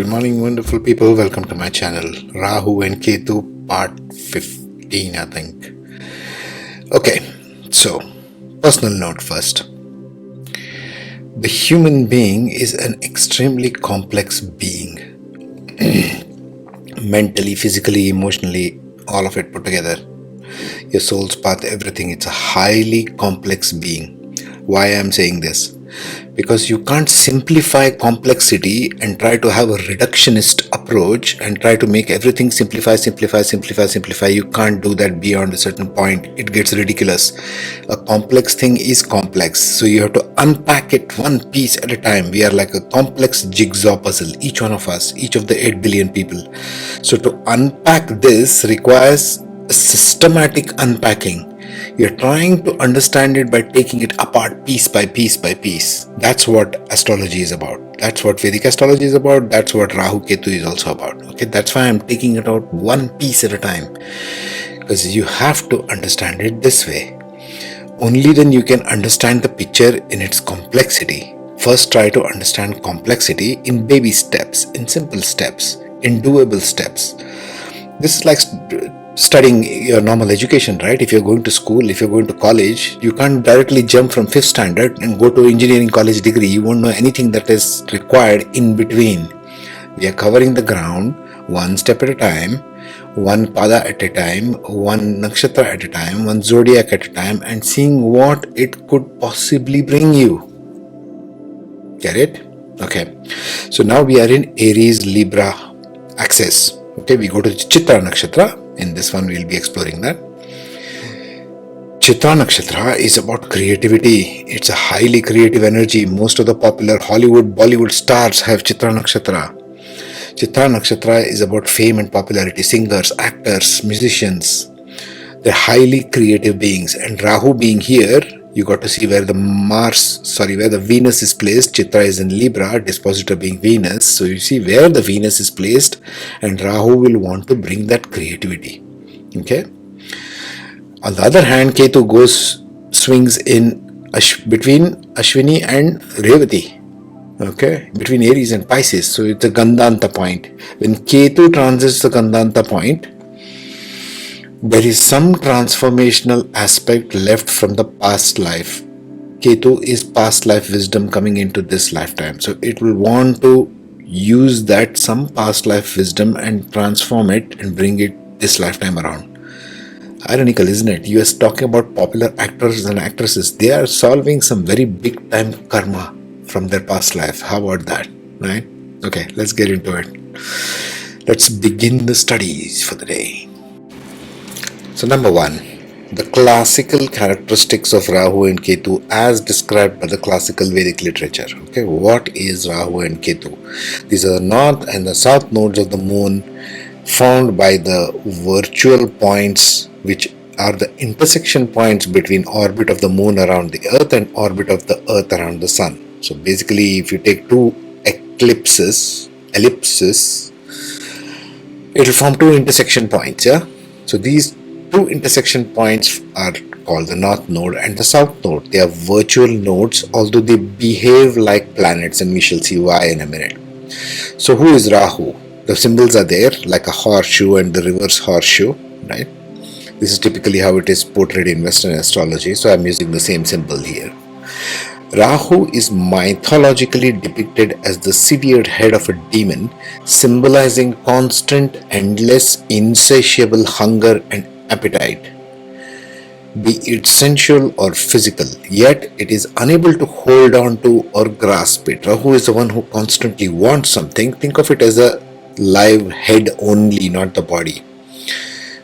Good morning, wonderful people. Welcome to my channel. Rahu and Ketu, part 15, I think. Okay, so, personal note first. The human being is an extremely complex being. Mentally, physically, emotionally, all of it put together. Your soul's path, everything. It's a highly complex being. Why I'm saying this? Because you can't simplify complexity and try to have a reductionist approach and try to make everything simplify. You can't do that beyond a certain point. It gets ridiculous. A complex thing is complex, so you have to unpack it one piece at a time. We are like a complex jigsaw puzzle, each one of us, each of the 8 billion people. So to unpack this requires a systematic unpacking. You're trying to understand it by taking it apart piece by piece by piece. That's what astrology is about. That's what Vedic astrology is about. That's what Rahu Ketu is also about. Okay, that's why I'm taking it out one piece at a time. Because you have to understand it this way. Only then you can understand the picture in its complexity. First, try to understand complexity in baby steps, in simple steps, in doable steps. This is like studying your normal education, right? If you're going to school, if you're going to college, you can't directly jump from 5th standard and go to engineering college degree. You won't know anything that is required in between. We are covering the ground one step at a time, one pada at a time, one nakshatra at a time, one zodiac at a time, and seeing what it could possibly bring you. Get it? Okay. So now we are in Aries Libra axis. Okay, we go to Chitra Nakshatra. In this one, we'll be exploring that. Chitra Nakshatra is about creativity. It's a highly creative energy. Most of the popular Hollywood, Bollywood stars have Chitra Nakshatra. Chitra Nakshatra is about fame and popularity. Singers, actors, musicians. They're highly creative beings. And Rahu being here, you got to see where the Venus is placed. Chitra is in Libra, dispositor being Venus. So you see where the Venus is placed, and Rahu will want to bring that creativity. Okay. On the other hand, Ketu swings in between Ashwini and Revati. Okay, between Aries and Pisces. So it's a Gandanta point. When Ketu transits the Gandanta point, there is some transformational aspect left from the past life. Ketu is past life wisdom coming into this lifetime. So it will want to use that some past life wisdom and transform it and bring it this lifetime around. Ironical, isn't it? You are talking about popular actors and actresses. They are solving some very big time karma from their past life. How about that? Right? Okay, let's get into it. Let's begin the studies for the day. So number 1, the classical characteristics of Rahu and Ketu as described by the classical Vedic literature. Okay, what is Rahu and Ketu? These are the north and the south nodes of the moon found by the virtual points, which are the intersection points between orbit of the moon around the earth and orbit of the earth around the sun. So basically, if you take two ellipses, it will form two intersection points. Yeah. So these two intersection points are called the north node and the south node. They are virtual nodes, although they behave like planets, and we shall see why in a minute. So who is Rahu? The symbols are there, like a horseshoe and the reverse horseshoe, right? This is typically how it is portrayed in Western astrology, so I'm using the same symbol here. Rahu is mythologically depicted as the severed head of a demon, symbolizing constant, endless, insatiable hunger and appetite, be it sensual or physical, yet it is unable to hold on to or grasp it. Rahu is the one who constantly wants something. Think of it as a live head only, not the body.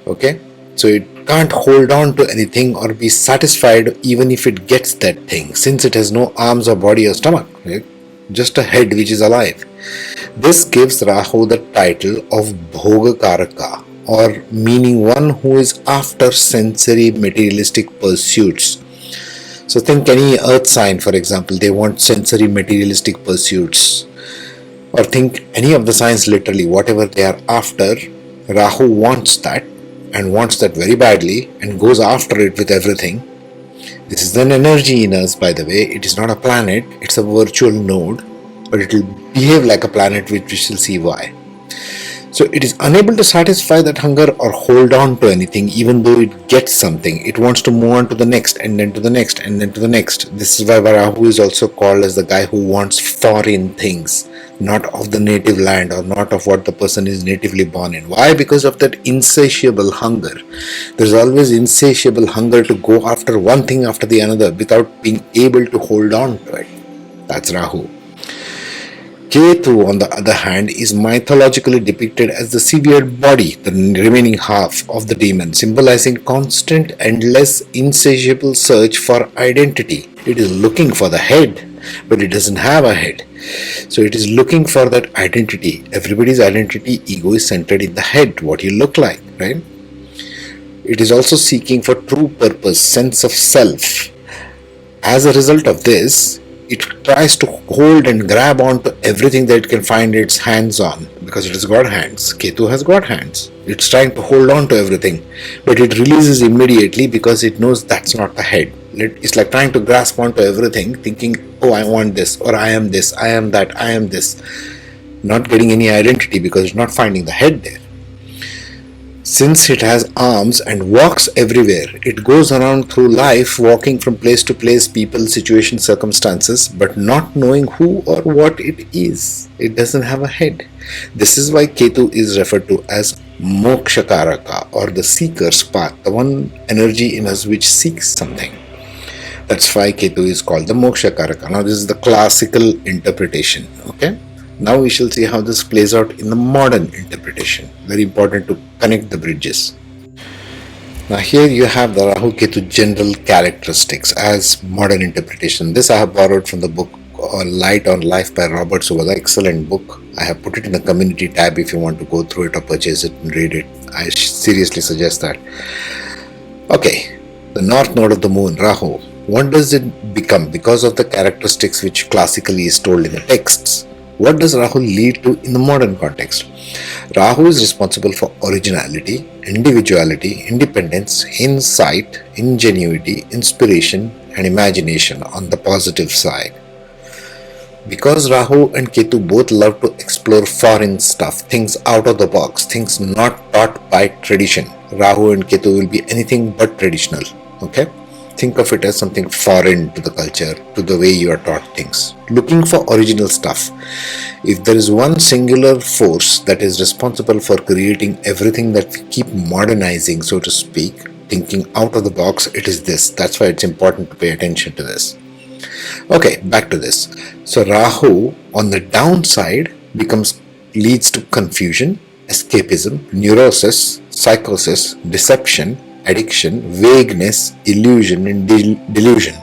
Okay, so it can't hold on to anything or be satisfied even if it gets that thing, since it has no arms or body or stomach, right? Just a head which is alive. This gives Rahu the title of Bhogakaraka, or meaning one who is after sensory materialistic pursuits. So think any earth sign, for example, they want sensory materialistic pursuits. Or think any of the signs, literally, whatever they are after, Rahu wants that, and wants that very badly, and goes after it with everything. This is an energy in us, by the way. It is not a planet, it's a virtual node. but it will behave like a planet, which we shall see why. So it is unable to satisfy that hunger or hold on to anything, even though it gets something. It wants to move on to the next, and then to the next, and then to the next. This is why Rahu is also called as the guy who wants foreign things, not of the native land or not of what the person is natively born in. Why? Because of that insatiable hunger. There's always insatiable hunger to go after one thing after the another without being able to hold on to it. That's Rahu. Ketu, on the other hand, is mythologically depicted as the severed body, the remaining half of the demon, symbolizing constant, endless, insatiable search for identity. It is looking for the head, but it doesn't have a head. So it is looking for that identity. Everybody's identity, ego is centered in the head, what you look like, right? It is also seeking for true purpose, sense of self. As a result of this, it tries to hold and grab onto everything that it can find its hands on, because it has got hands. Ketu has got hands. It's trying to hold on to everything, but it releases immediately because it knows that's not the head. It's like trying to grasp onto everything, thinking, oh, I want this, or I am this, I am that, I am this. Not getting any identity because it's not finding the head there. Since it has arms and walks everywhere, it goes around through life walking from place to place, people, situations, circumstances, but not knowing who or what it is. It doesn't have a head. This is why Ketu is referred to as mokshakaraka, or the seeker's path, the one energy in us which seeks something. That's why Ketu is called the mokshakaraka. Now this is the classical interpretation, okay? Now we shall see how this plays out in the modern interpretation. Very important to connect the bridges. Now here you have the Rahu Ketu general characteristics as modern interpretation. This I have borrowed from the book Light on Life by Robert Suboda. Excellent book. I have put it in the community tab if you want to go through it or purchase it and read it. I seriously suggest that. Okay, the north node of the moon, Rahu. What does it become because of the characteristics which classically is told in the texts? What does Rahu lead to in the modern context? Rahu is responsible for originality, individuality, independence, insight, ingenuity, inspiration, and imagination on the positive side. Because Rahu and Ketu both love to explore foreign stuff, things out of the box, things not taught by tradition, Rahu and Ketu will be anything but traditional. Okay? Think of it as something foreign to the culture, to the way you are taught things. Looking for original stuff. If there is one singular force that is responsible for creating everything that we keep modernizing, so to speak, thinking out of the box, it is this. That's why it's important to pay attention to this. Okay, back to this. So Rahu on the downside leads to confusion, escapism, neurosis, psychosis, deception, addiction, vagueness, illusion, and delusion.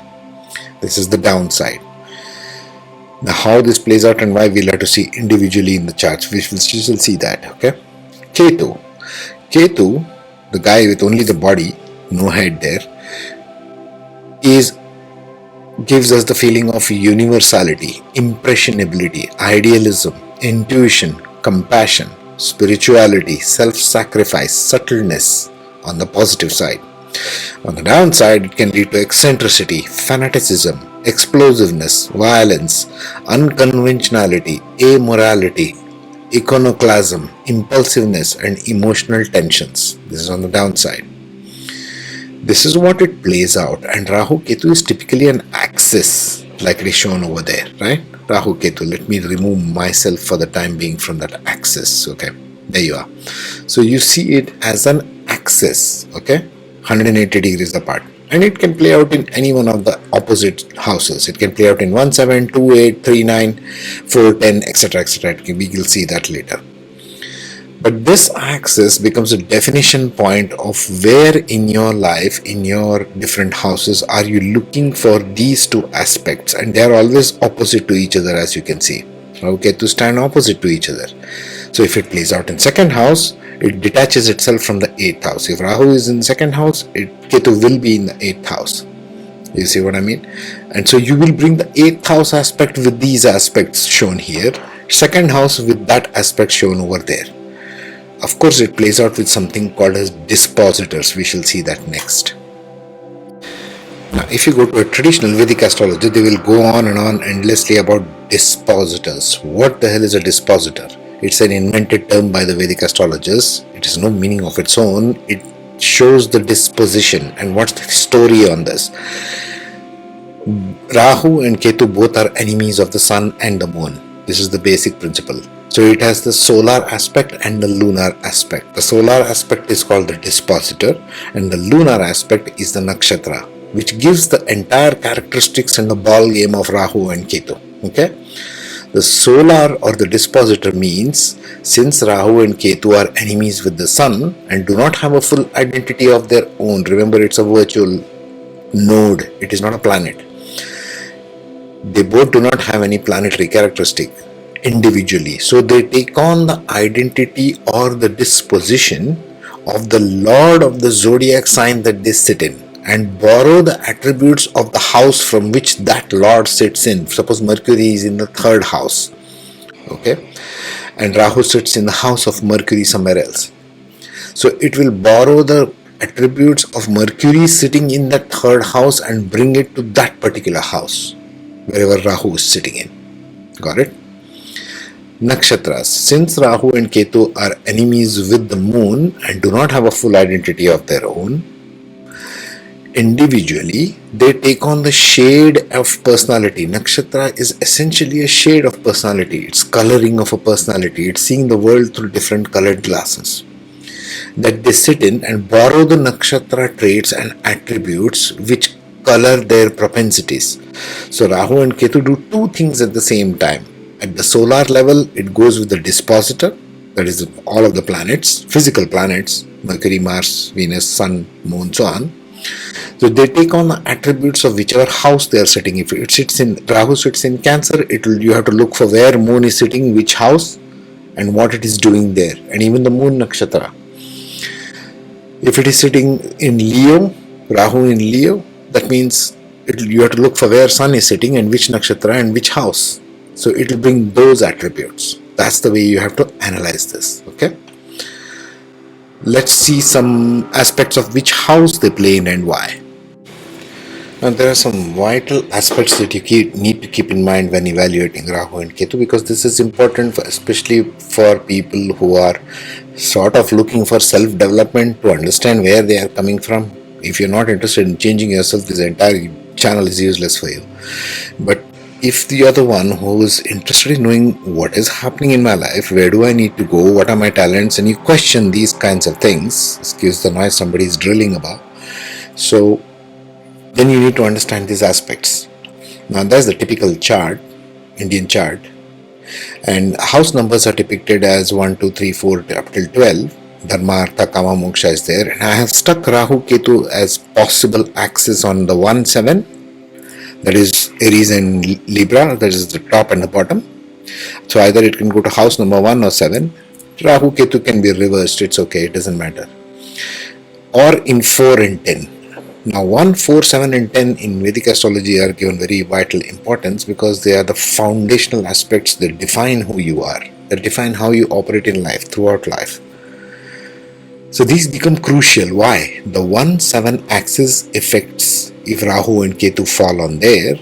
This is the downside. Now how this plays out and why we'll have to see individually in the charts. We shall see that. Okay. Ketu. Ketu, the guy with only the body, no head there, gives us the feeling of universality, impressionability, idealism, intuition, compassion, spirituality, self-sacrifice, subtleness, on the positive side. On the downside, it can lead to eccentricity, fanaticism, explosiveness, violence, unconventionality, amorality, iconoclasm, impulsiveness, and emotional tensions. This is on the downside. This is what it plays out, and Rahu Ketu is typically an axis, like it is shown over there, right? Rahu Ketu, let me remove myself for the time being from that axis. Okay, there you are. So you see it as an axis, okay, 180 degrees apart, and it can play out in any one of the opposite houses. It can play out in 1, 7, 2, 8, 3, 9, 4, 10, etc., etc. We will see that later. But this axis becomes a definition point of where in your life, in your different houses, are you looking for these two aspects, and they are always opposite to each other, as you can see. Okay, to stand opposite to each other. So if it plays out in second house, it detaches itself from the 8th house. If Rahu is in the second house, Ketu will be in the 8th house. You see what I mean? And so you will bring the 8th house aspect with these aspects shown here, second house with that aspect shown over there. Of course, it plays out with something called as dispositors. We shall see that next. Now, if you go to a traditional Vedic astrology, they will go on and on endlessly about dispositors. What the hell is a dispositor? It's an invented term by the Vedic astrologers. It has no meaning of its own. It shows the disposition. And what's the story on this? Rahu and Ketu both are enemies of the sun and the moon. This is the basic principle. So it has the solar aspect and the lunar aspect. The solar aspect is called the dispositor and the lunar aspect is the nakshatra, which gives the entire characteristics and the ball game of Rahu and Ketu. Okay? The solar or the dispositor means since Rahu and Ketu are enemies with the sun and do not have a full identity of their own, remember it's a virtual node, it is not a planet. They both do not have any planetary characteristic individually. So they take on the identity or the disposition of the lord of the zodiac sign that they sit in and borrow the attributes of the house from which that lord sits in. Suppose Mercury is in the third house, okay, and Rahu sits in the house of Mercury somewhere else. So it will borrow the attributes of Mercury sitting in that third house and bring it to that particular house wherever Rahu is sitting in. Got it? Nakshatras. Since Rahu and Ketu are enemies with the moon and do not have a full identity of their own, individually they take on the shade of personality. Nakshatra is essentially a shade of personality. It's coloring of a personality. It's seeing the world through different colored glasses that they sit in and borrow the nakshatra traits and attributes which color their propensities. So Rahu and Ketu do two things at the same time. At the solar level, it goes with the dispositor, that is all of the planets, physical planets, Mercury, Mars, Venus, Sun, Moon, so on. So they take on the attributes of whichever house they are sitting. If it sits in, Rahu sits in Cancer, you have to look for where Moon is sitting, which house, and what it is doing there, and even the Moon nakshatra. If it is sitting in Leo, Rahu in Leo, that means you have to look for where Sun is sitting and which nakshatra and which house. So it will bring those attributes. That's the way you have to analyze this. Okay. Let's see some aspects of which house they play in and why. Now there are some vital aspects that you need to keep in mind when evaluating Rahu and Ketu, because this is important especially for people who are sort of looking for self-development to understand where they are coming from. If you're not interested in changing yourself, this entire channel is useless for you. But if you're the one who is interested in knowing what is happening in my life, where do I need to go, what are my talents, and you question these kinds of things, excuse the noise somebody is drilling above, so then you need to understand these aspects. Now that's the typical chart, Indian chart, and house numbers are depicted as 1, 2, 3, 4 up till 12. Dharma, Artha, Kama, Moksha is there, and I have stuck Rahu Ketu as possible axis on the 1, 7, that is Aries and Libra, that is the top and the bottom. So either it can go to house number 1 or 7. Rahu Ketu can be reversed, it's okay, it doesn't matter. Or in 4 and 10. Now 1, 4, 7 and 10 in Vedic astrology are given very vital importance because they are the foundational aspects that define who you are, that define how you operate in life, throughout life. So these become crucial. Why? The 1-7 axis affects, if Rahu and Ketu fall on there,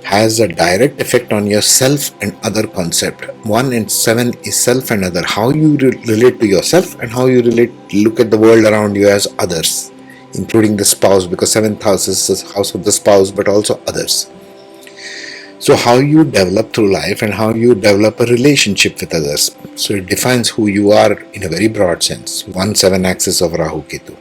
has a direct effect on your self and other concept. 1 and 7 is self and other. How you relate to yourself and how you look at the world around you as others, including the spouse, because 7th house is the house of the spouse, but also others. So how you develop through life and how you develop a relationship with others. So it defines who you are in a very broad sense. 1-7 axis of Rahu Ketu.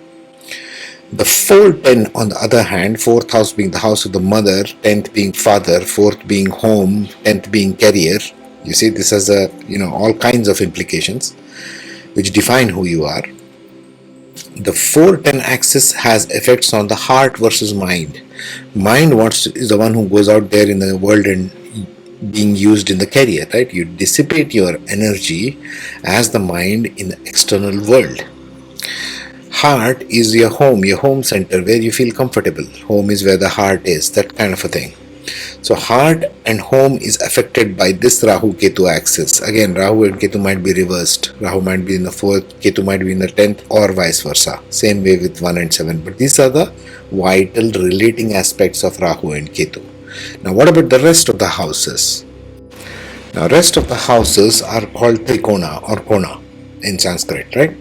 The 4-10 on the other hand, 4th house being the house of the mother, 10th being father, 4th being home, 10th being career. You see, this has all kinds of implications which define who you are. The 4-10 axis has effects on the heart versus mind. Mind is the one who goes out there in the world and being used in the career, right? You dissipate your energy as the mind in the external world. Heart is your home center where you feel comfortable. Home is where the heart is, that kind of a thing. So heart and home is affected by this Rahu Ketu axis. Again, Rahu and Ketu might be reversed. Rahu might be in the 4th, Ketu might be in the 10th, or vice versa. Same way with 1 and 7. But these are the vital relating aspects of Rahu and Ketu. Now what about the rest of the houses? Now rest of the houses are called Trikona or Kona in Sanskrit, right?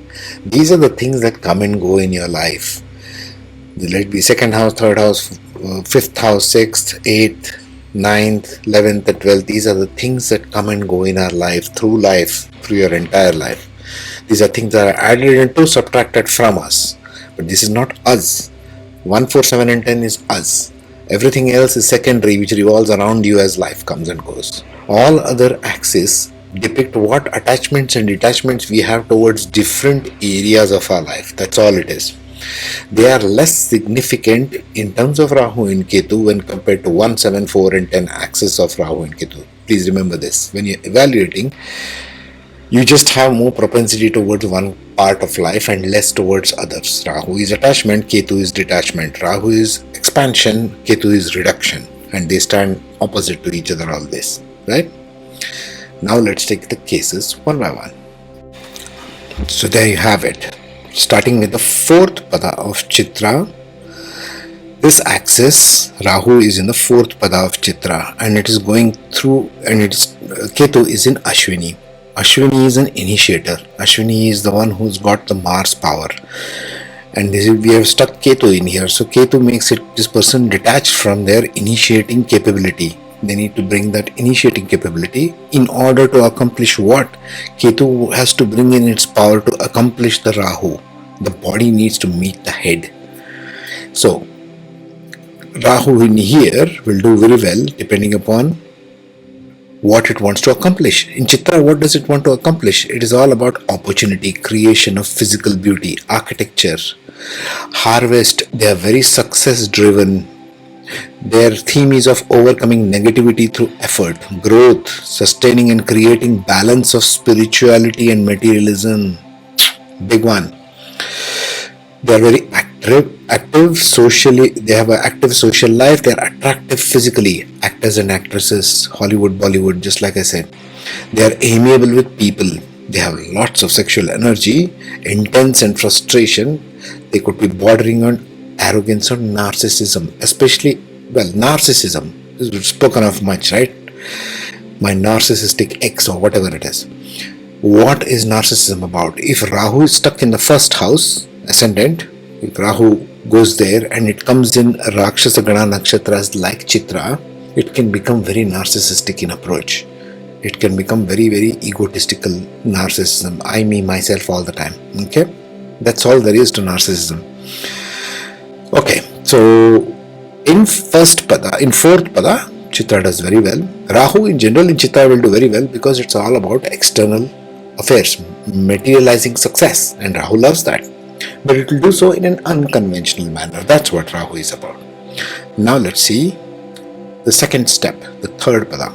These are the things that come and go in your life. Let it be 2nd house, 3rd house, 5th house, 6th, 8th, 9th, 11th and 12th. These are the things that come and go in our life, through your entire life. These are things that are added into, subtracted from us. But this is not us. 1, 4, 7 and 10 is us. Everything else is secondary, which revolves around you as life comes and goes. All other axes depict what attachments and detachments we have towards different areas of our life. That's all it is. They are less significant in terms of Rahu and Ketu when compared to 1, 7, 4 and 10 axis of Rahu and Ketu. Please remember this. When you're evaluating, you just have more propensity towards one part of life and less towards others. Rahu is attachment, Ketu is detachment. Rahu is expansion, Ketu is reduction. And they stand opposite to each other always. Right? Now let's take the cases one by one. So there you have it. Starting with the 4th pada of Chitra. This axis, Rahu is in the 4th pada of Chitra and it is going through, and Ketu is in Ashwini. Ashwini is an initiator. Ashwini is the one who's got the Mars power. And we have stuck Ketu in here. So Ketu makes this person detached from their initiating capability. They need to bring that initiating capability in order to accomplish what? Ketu has to bring in its power to accomplish the Rahu. The body needs to meet the head. So, Rahu in here will do very well depending upon what it wants to accomplish. In Chitra, what does it want to accomplish? It is all about opportunity, creation of physical beauty, architecture, harvest. They are very success driven. Their theme is of overcoming negativity through effort, growth, sustaining and creating balance of spirituality and materialism. Big one. They are very active socially. They have an active social life. They are attractive physically. Actors and actresses, Hollywood, Bollywood, just like I said. They are amiable with people. They have lots of sexual energy, intense and frustration. They could be bordering on arrogance or narcissism, especially, narcissism is spoken of much, right? My narcissistic ex or whatever it is. What is narcissism about? If Rahu is stuck in the 1st house, ascendant, if Rahu goes there and it comes in Rakshasa Gana nakshatras like Chitra, it can become very narcissistic in approach. It can become very, very egotistical narcissism. I, me, myself all the time. Okay? That's all there is to narcissism. Okay, so in 4th pada, Chitra does very well. Rahu in general in Chitra will do very well because it's all about external affairs, materializing success, and Rahu loves that. But it will do so in an unconventional manner. That's what Rahu is about. Now let's see the second step, the 3rd pada.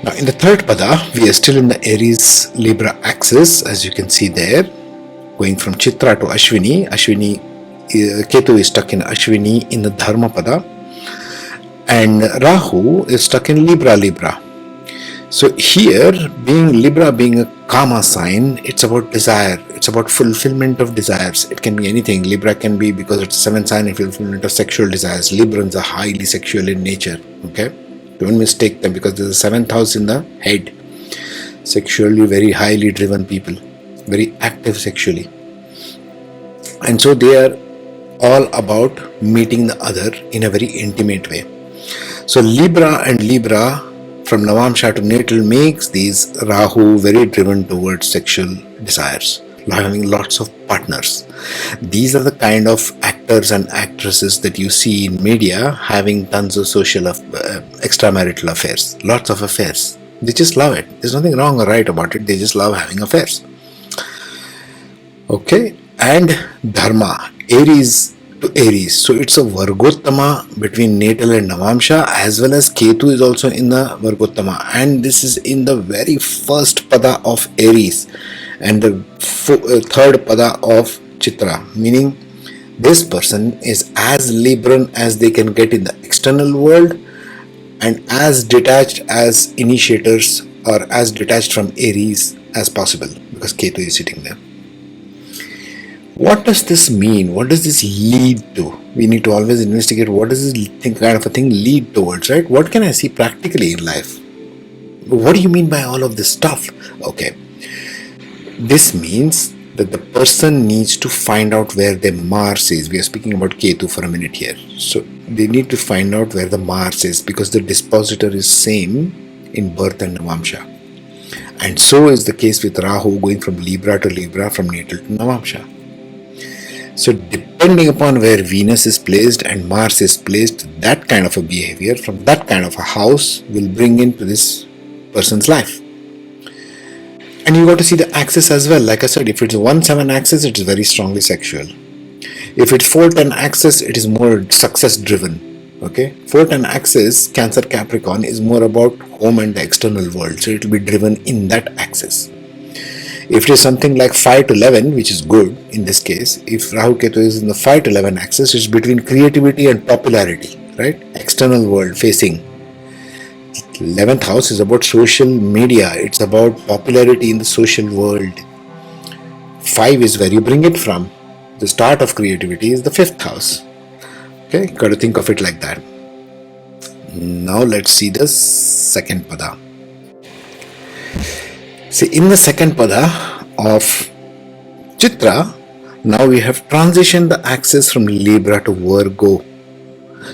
Now in the 3rd pada, we are still in the Aries Libra axis, as you can see there. Going from Chitra to Ashwini. Ketu is stuck in Ashwini in the Dharma pada. And Rahu is stuck in Libra. So here, Libra being a Kama sign, it's about desire. It's about fulfillment of desires. It can be anything. Libra can be, because it's a 7th sign, a fulfillment of sexual desires. Librans are highly sexual in nature. Okay? Don't mistake them because there's a 7th house in the head. Sexually very highly driven people. Very active sexually. And so they are all about meeting the other in a very intimate way. So Libra from Navamsha to Natal makes these Rahu very driven towards sexual desires, having lots of partners. These are the kind of actors and actresses that you see in media having tons of social extramarital affairs, lots of affairs. They just love it. There's nothing wrong or right about it. They just love having affairs. Okay, and Dharma, Aries to Aries. So it's a Vargottama between Natal and Navamsha, as well as Ketu is also in the Vargottama. And this is in the very first pada of Aries and the 3rd pada of Chitra, meaning This person is as Libran as they can get in the external world and as detached as initiators or as detached from Aries as possible because Ketu is sitting there. What does this mean? What does this lead to? We need to always investigate what does this kind of a thing lead towards, right? What can I see practically in life? What do you mean by all of this stuff? Okay. This means that the person needs to find out where their Mars is. We are speaking about Ketu for a minute here. So they need to find out where the Mars is because the dispositor is same in birth and Navamsha. And so is the case with Rahu going from Libra to Libra, from natal to Navamsha. So depending upon where Venus is placed and Mars is placed, that kind of a behavior from that kind of a house will bring into this person's life. And you got to see the axis as well. Like I said, if it's 1-7 axis, it is very strongly sexual. If it's 4-10 axis, it is more success driven. Okay, 4-10 axis, Cancer Capricorn, is more about home and the external world. So it will be driven in that axis. If it is something like 5-11, which is good in this case, if Rahu Ketu is in the 5-11 axis, it's between creativity and popularity, right? External world facing. 11th house is about social media. It's about popularity in the social world. 5 is where you bring it from. The start of creativity is the 5th house. Okay, got to think of it like that. Now let's see the second pada. See, in the second pada of Chitra, now we have transitioned the axis from Libra to Virgo.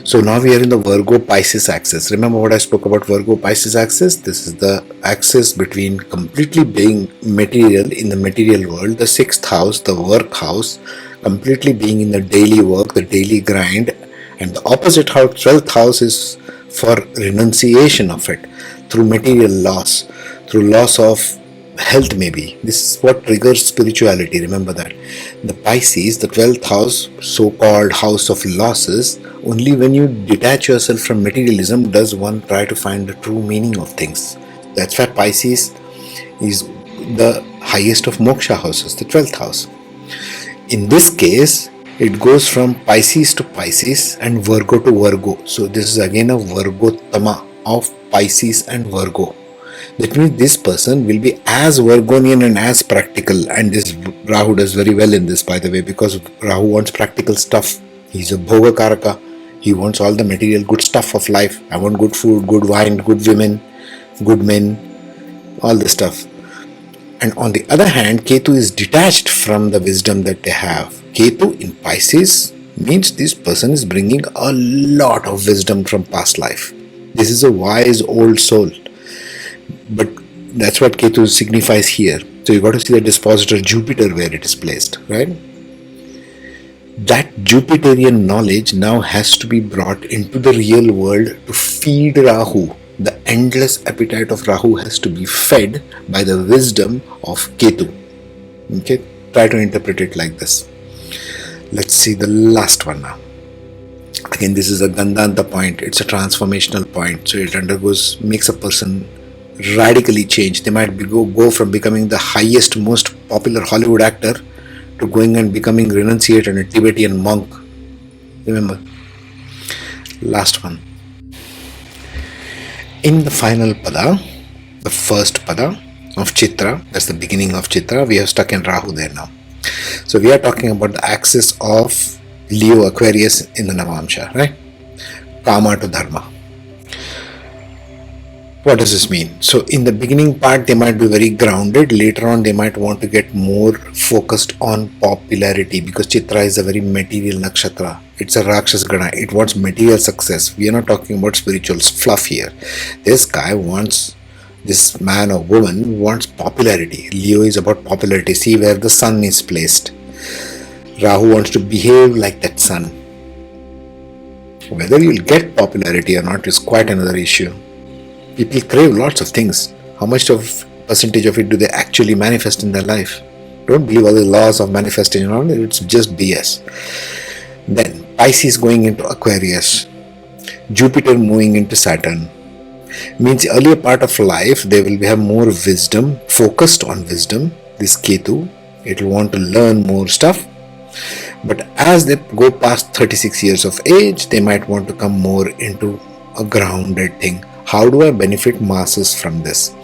So now we are in the Virgo Pisces axis. Remember what I spoke about Virgo Pisces axis? This is the axis between completely being material in the material world, the 6th house, the work house, completely being in the daily work, the daily grind, and the opposite house, 12th house, is for renunciation of it through material loss, through loss of health maybe. This is what triggers spirituality, remember that. The Pisces, the 12th house, so-called house of losses, only when you detach yourself from materialism does one try to find the true meaning of things. That's why Pisces is the highest of moksha houses, the 12th house. In this case, it goes from Pisces to Pisces and Virgo to Virgo. So this is again a Virgottama of Pisces and Virgo. That means this person will be as Virgonian and as practical, and this Rahu does very well in this, by the way, because Rahu wants practical stuff. He's a Bhoga Karaka. He wants all the material good stuff of life. I want good food, good wine, good women, good men, all this stuff. And on the other hand, Ketu is detached from the wisdom that they have. Ketu in Pisces means this person is bringing a lot of wisdom from past life. This is a wise old soul. But that's what Ketu signifies here. So you got to see the dispositor Jupiter where it is placed, right? That Jupiterian knowledge now has to be brought into the real world to feed Rahu. The endless appetite of Rahu has to be fed by the wisdom of Ketu. Okay, try to interpret it like this. Let's see the last one now. Again, this is a Gandhanta point. It's a transformational point. So it makes a person radically change. They might go from becoming the highest, most popular Hollywood actor to going and becoming renunciate and a Tibetan monk. Remember. Last one. In the final pada, the first pada of Chitra, that's the beginning of Chitra, we have stuck in Rahu there now. So we are talking about the axis of Leo Aquarius in the Navamsha, right? Kama to Dharma. What does this mean? So in the beginning part, they might be very grounded. Later on, they might want to get more focused on popularity because Chitra is a very material nakshatra. It's a Rakshas Gana. It wants material success. We are not talking about spiritual fluff here. This man or woman wants popularity. Leo is about popularity. See where the sun is placed. Rahu wants to behave like that sun. Whether you'll get popularity or not is quite another issue. People crave lots of things. How much of percentage of it do they actually manifest in their life? Don't believe all the laws of manifestation. It's just BS. Then Pisces going into Aquarius, Jupiter moving into Saturn. Means the earlier part of life they will have more wisdom, focused on wisdom. This Ketu, it will want to learn more stuff. But as they go past 36 years of age, they might want to come more into a grounded thing. How do I benefit masses from this?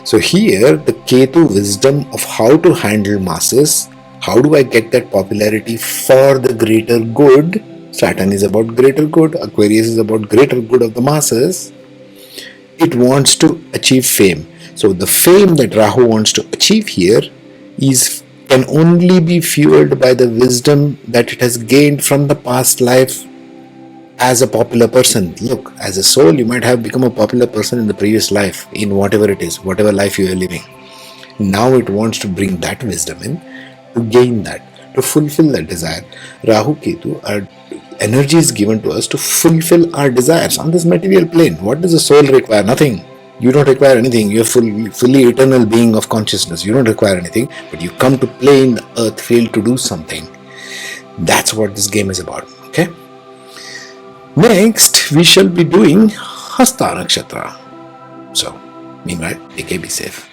So here, the Ketu wisdom of how to handle masses, how do I get that popularity for the greater good? Saturn is about greater good, Aquarius is about greater good of the masses. It wants to achieve fame. So the fame that Rahu wants to achieve here is can only be fueled by the wisdom that it has gained from the past life as a popular person. Look, as a soul, you might have become a popular person in the previous life, in whatever it is, whatever life you are living. Now it wants to bring that wisdom in to gain that, to fulfill that desire. Rahu Ketu are energy is given to us to fulfill our desires on this material plane. What does the soul require? Nothing. You don't require anything. You're fully eternal being of consciousness. You don't require anything, but you come to play in the earth field to do something. That's what this game is about. Okay. Next, we shall be doing Hasta Nakshatra. So, meanwhile, take care, be safe.